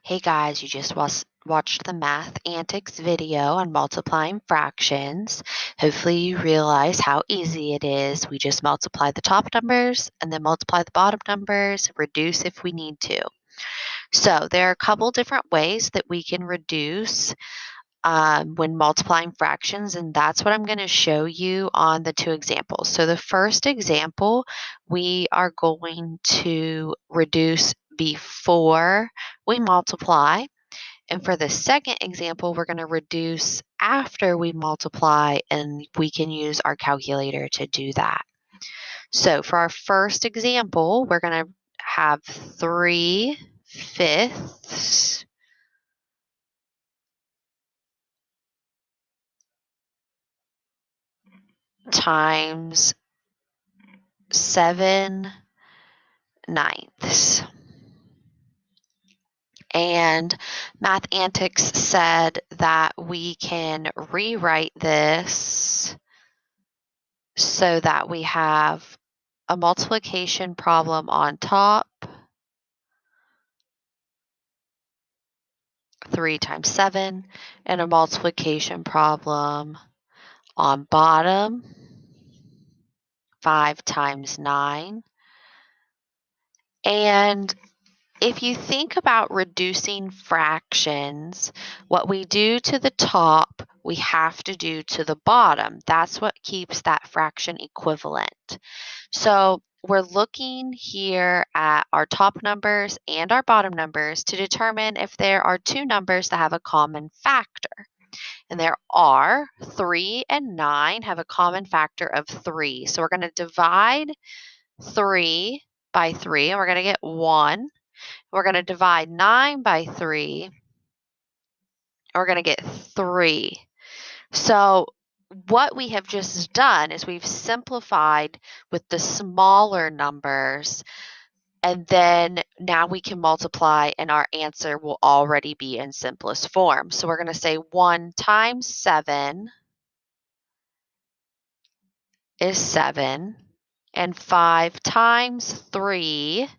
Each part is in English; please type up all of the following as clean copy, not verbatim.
Hey guys, you just watched the Math Antics video on multiplying fractions. Hopefully, you realize how easy it is. We just multiply the top numbers and then multiply the bottom numbers, reduce if we need to. So, there are a couple different ways that we can reduce when multiplying fractions, and that's what I'm going to show you on the two examples. So, the first example, we are going to reduce before we multiply. And for the second example, we're going to reduce after we multiply, and we can use our calculator to do that. So for our first example, we're going to have 3/5 times 7/9. And Math Antics said that we can rewrite this so that we have a multiplication problem on top, 3 times 7, and a multiplication problem on bottom, 5 times 9. And if you think about reducing fractions, what we do to the top, we have to do to the bottom. That's what keeps that fraction equivalent. So we're looking here at our top numbers and our bottom numbers to determine if there are two numbers that have a common factor. And there are 3 and 9 have a common factor of 3. So we're going to divide 3 by 3 and we're going to get 1. We're going to divide 9 by 3 and we're going to get 3. So what we have just done is we've simplified with the smaller numbers, and then now we can multiply and our answer will already be in simplest form. So we're going to say 1 times 7 is 7, and 5 times 3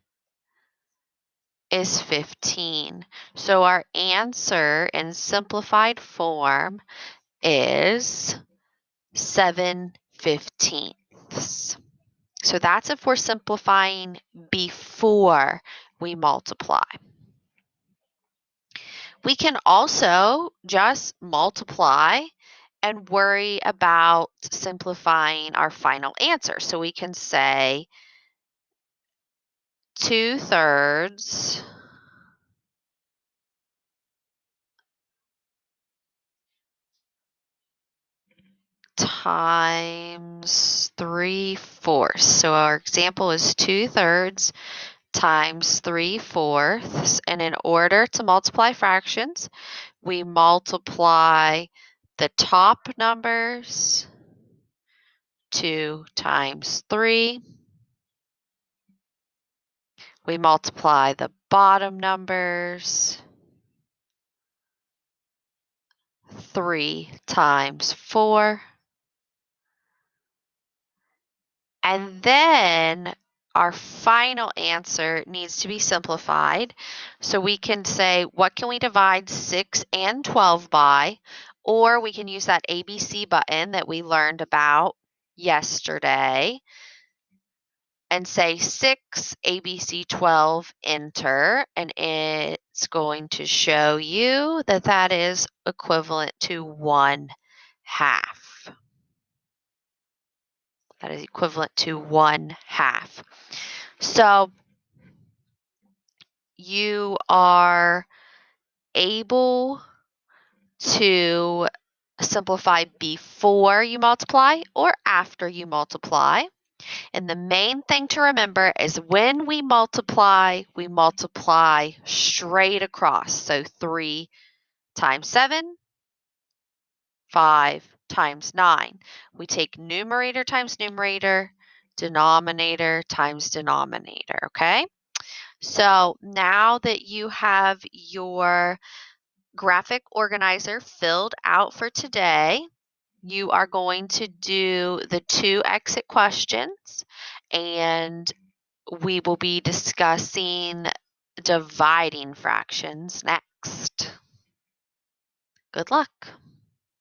is 15. So our answer in simplified form is 7/15. So that's if we're simplifying before we multiply. We can also just multiply and worry about simplifying our final answer. So we can say 2/3 times 3/4. So our example is 2/3 times 3/4. And in order to multiply fractions, we multiply the top numbers, 2 times 3. We multiply the bottom numbers, 3 times 4. And then our final answer needs to be simplified. So we can say, what can we divide 6 and 12 by? Or we can use that ABC button that we learned about yesterday and say 6 ABC 12, enter, and it's going to show you that that is equivalent to 1/2. That is equivalent to 1/2. So you are able to simplify before you multiply or after you multiply. And the main thing to remember is when we multiply straight across. So 3 times 7, 5 times 9. We take numerator times numerator, denominator times denominator, okay? So now that you have your graphic organizer filled out for today, you are going to do the 2 exit questions, and we will be discussing dividing fractions next. Good luck.